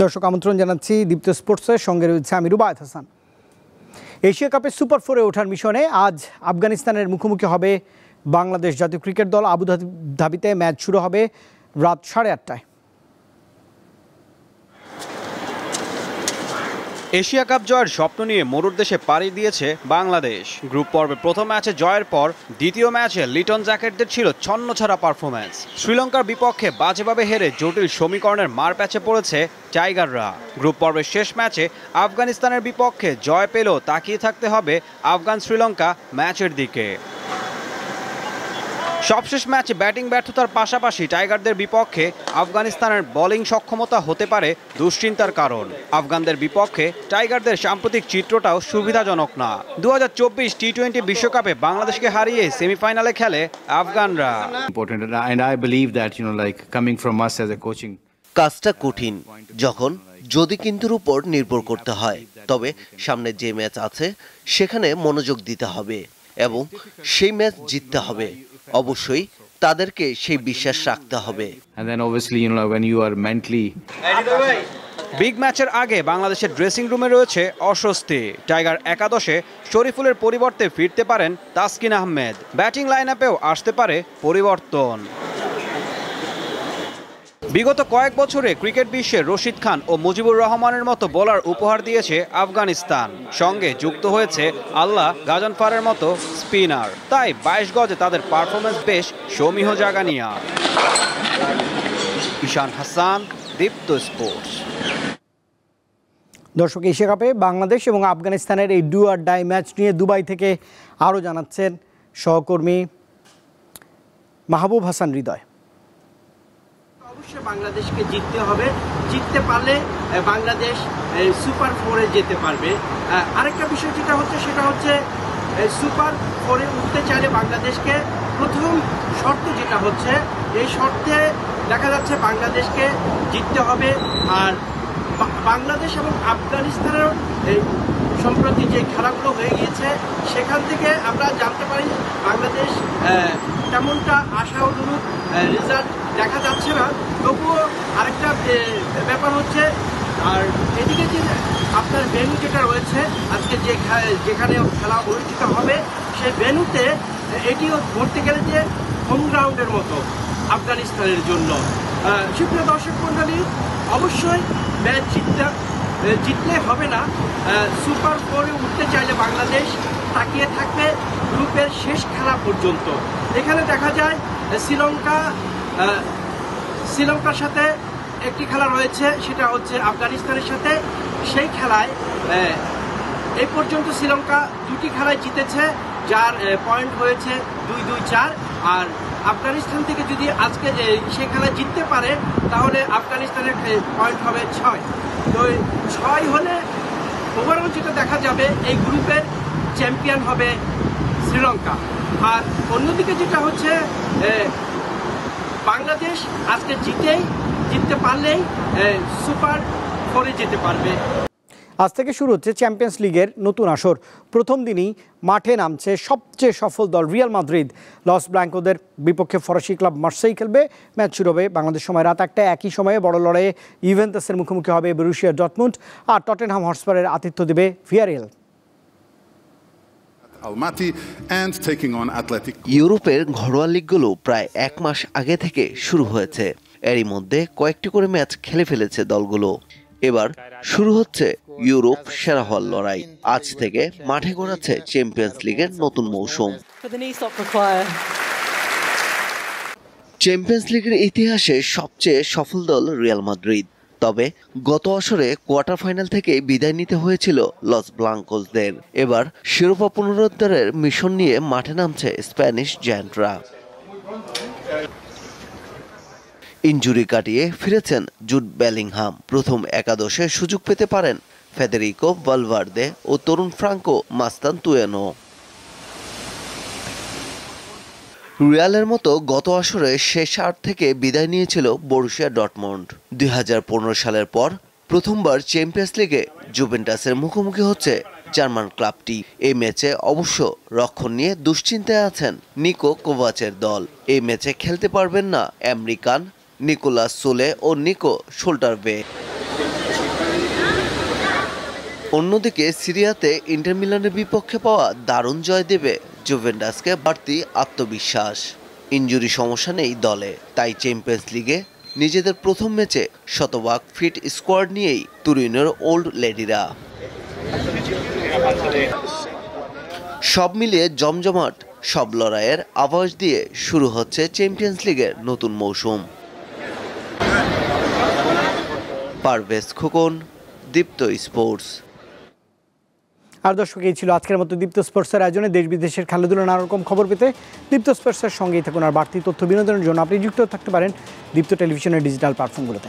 দর্শক আমন্ত্রণ জানাচ্ছি দীপ্ত স্পোর্টসের সঙ্গে রয়েছে আমি রুবায়েত হাসান। এশিয়া কাপে সুপার 4-এ ওঠার মিশনে আজ আফগানিস্তানের মুখোমুখি হবে বাংলাদেশ জাতীয় ক্রিকেট দল। আবুধাবিতে ম্যাচ শুরু হবে রাত 8:30টায়। এশিয়া কাপ জয়ের স্বপ্ন নিয়ে মরুর দেশে পাড়ি দিয়েছে বাংলাদেশ। গ্রুপ পর্বে প্রথম ম্যাচে জয়ের পর দ্বিতীয় ম্যাচে লিটন জ্যাকেটদের ছিল ছন্নছাড়া পারফরম্যান্স। শ্রীলঙ্কার বিপক্ষে বাজেভাবে হেরে জটিল সমীকরণের মারপ্যাচে পড়েছে টাইগাররা। গ্রুপ পর্বের শেষ ম্যাচে আফগানিস্তানের বিপক্ষে জয় পেলেও তাকিয়ে থাকতে হবে আফগান শ্রীলঙ্কা ম্যাচের দিকে। সবশেষ ম্যাচে ব্যাটিং ব্যর্থতার পাশাপাশি টাইগারদের বিপক্ষে আফগানিস্তানের বোলিং সক্ষমতা হতে পারে দুশ্চিন্তার কারণ। আফগানদের বিপক্ষে টাইগারদের সাম্প্রতিক চিত্রটাও সুবিধাজনক না। 2024 টি-20 বিশ্বকাপে বাংলাদেশকে হারিয়ে সেমিফাইনালে খেলে আফগানরা। কাজটা কঠিন যখন যদি কিন্তুর উপর নির্ভর করতে হয়, তবে সামনে যে ম্যাচ আছে সেখানে মনোযোগ দিতে হবে এবং সেই ম্যাচ জিততে হবে। অবশ্যই তাদেরকে সেই বিশ্বাস রাখতে হবে। বিগ ম্যাচের আগে বাংলাদেশের ড্রেসিং রুমে রয়েছে অস্বস্তি। টাইগার একাদশে শরীফুলের পরিবর্তে ফিরতে পারেন তাসকিন আহমেদ। ব্যাটিং লাইন আপেও আসতে পারে পরিবর্তন। বিগত কয়েক বছরে ক্রিকেট বিশ্বে রশিদ খান ও মুজিবুর রহমানের মতো বোলার উপহার দিয়েছে আফগানিস্তান। সঙ্গে যুক্ত হয়েছে আল্লাহ গাজনফারের মতো স্পিনার। তাই 22 গজে তাদের পারফরমেন্স বেশ সমীহ জাগানিয়া। ঈশান হাসান, দীপ্ত স্পোর্টস। দর্শক, এশিয়া কাপে বাংলাদেশ এবং আফগানিস্তানের এই ডু আর ডাই ম্যাচ নিয়ে দুবাই থেকে আরও জানাচ্ছেন সহকর্মী মাহবুব হাসান হৃদয়। অবশ্যই বাংলাদেশকে জিততে হবে। জিততে পারলে বাংলাদেশ সুপার 4-এ যেতে পারবে। আরেকটা বিষয় যেটা হচ্ছে সেটা হচ্ছে সুপার 4-এ উঠতে চাইলে বাংলাদেশকে প্রথম শর্ত যেটা হচ্ছে, এই শর্তে দেখা যাচ্ছে বাংলাদেশকে জিততে হবে। আর বাংলাদেশ এবং আফগানিস্তানের সম্প্রতি যে খেলাগুলো হয়ে গিয়েছে সেখান থেকে আমরা জানতে পারি বাংলাদেশ তেমনটা আশা অনুরূপ রেজাল্ট দেখা যাচ্ছে না। তবুও আরেকটা ব্যাপার হচ্ছে, আর এদিকে যে আপনার ভেন্যু যেটা রয়েছে আজকে যেখানে খেলা অনুষ্ঠিত হবে সেই ভেন্যুতে এটিও ধরতে গেলে যে হোম গ্রাউন্ডের মতো আফগানিস্তানের জন্য। সুপ্রিয় দর্শক মণ্ডলী, অবশ্যই ম্যাচ জিতলে হবে না। সুপার 4-এ উঠতে চাইলে বাংলাদেশ তাকিয়ে থাকবে গ্রুপের শেষ খেলা পর্যন্ত। এখানে দেখা যায় শ্রীলঙ্কার সাথে একটি খেলা রয়েছে, সেটা হচ্ছে আফগানিস্তানের সাথে। সেই খেলায় এই পর্যন্ত শ্রীলঙ্কা 2টি খেলায় জিতেছে, যার পয়েন্ট হয়েছে 2-2-4। আর আফগানিস্তান থেকে যদি আজকে সেই খেলায় জিততে পারে তাহলে আফগানিস্তানের পয়েন্ট হবে 6। তো 6 হলে ওভারঅল যেটা দেখা যাবে এই গ্রুপের চ্যাম্পিয়ন হবে শ্রীলঙ্কা। আর অন্যদিকে যেটা হচ্ছে বাংলাদেশ আজকে জিততে পারলেই সুপার 4-এ যেতে পারবে। আজ থেকে শুরু হচ্ছে চ্যাম্পিয়ন্স লিগের নতুন আসর। প্রথম দিনই মাঠে নামছে সবচেয়ে সফল দল রিয়াল মাদ্রিদ। লস ব্ল্যাঙ্কোদের বিপক্ষে ফরাসি ক্লাব মার্সেই খেলবে। ম্যাচ শুরু হবে বাংলাদেশ সময় রাত 1টায়। একই সময়ে বড় লড়াইয়ে ইউভেন্টাসের মুখোমুখি হবে বরুসিয়া ডর্টমুন্ড। আর টটেনহাম হটস্পারের আতিথ্য দেবে ভিয়ারিয়াল। ইউরোপের ঘরোয়া লিগগুলো প্রায় 1 মাস আগে থেকে শুরু হয়েছে। এরই মধ্যে কয়েকটি করে ম্যাচ খেলে ফেলেছে দলগুলো। এবার শুরু হচ্ছে ইউরোপ সেরা হওয়ার লড়াই। আজ থেকে মাঠে গড়াচ্ছে চ্যাম্পিয়ন্স লিগের নতুন মৌসুম। চ্যাম্পিয়ন্স লিগের ইতিহাসে সবচেয়ে সফল দল রিয়াল মাদ্রিদ। তবে গত আসরে কোয়ার্টার ফাইনাল থেকে বিদায় নিতে হয়েছিল লস ব্লাঙ্কোসদের। এবার শিরোপা পুনরুদ্ধারের মিশন নিয়ে মাঠে নামছে স্প্যানিশ জায়ান্টরা। ইনজুরি কাটিয়ে ফিরেছেন জুড বেলিংহাম। প্রথম একাদশে সুযোগ পেতে পারেন ফেদেরিকো ভালভার্দে ও তরুণ ফ্রাঙ্কো মাস্তান্তুয়েনো। রিয়ালের মতো গত আসরে শেষ 8 থেকে বিদায় নিয়েছিল বরুসিয়া ডর্টমুন্ড। 2015 সালের পর প্রথমবার চ্যাম্পিয়ন্স লিগে জুভেন্টাসের মুখোমুখি হচ্ছে জার্মান ক্লাবটি। এই ম্যাচে অবশ্য রক্ষণ নিয়ে দুশ্চিন্তায় আছেন নিকো কোভাচের দল। এই ম্যাচে খেলতে পারবেন না আমেরিকান নিকোলাস সোলে ও নিকো শোল্টারবে। অন্যদিকে সিরিয়াতে ইন্টার মিলানের বিপক্ষে পাওয়া দারুণ জয় দেবে জুভেন্টাসকে বাড়তি আত্মবিশ্বাস। ইনজুরি সমস্যা নেই দলে, তাই চ্যাম্পিয়ন্স লিগে নিজেদের প্রথম ম্যাচে শতভাগ ফিট স্কোয়াড নিয়েই তুরিনের ওল্ড লেডিরা। সব মিলিয়ে জমজমাট সব লড়াইয়ের আভাস দিয়ে শুরু হচ্ছে চ্যাম্পিয়ন্স লিগের নতুন মৌসুম। পারভেজ খোকন, দীপ্ত স্পোর্টস। আর দর্শক, এই ছিল আজকের মতো দীপ্ত স্পোর্টসের আয়োজনে দেশ বিদেশের খেলাধুলার নানা রকম খবর পেতে দীপ্ত স্পোর্টসের সঙ্গেই থাকুন। আর বাড়তি তথ্য বিনোদনের জন্য আপনি যুক্ত থাকতে পারেন দীপ্ত টেলিভিশনের ডিজিটাল প্ল্যাটফর্মগুলোতে।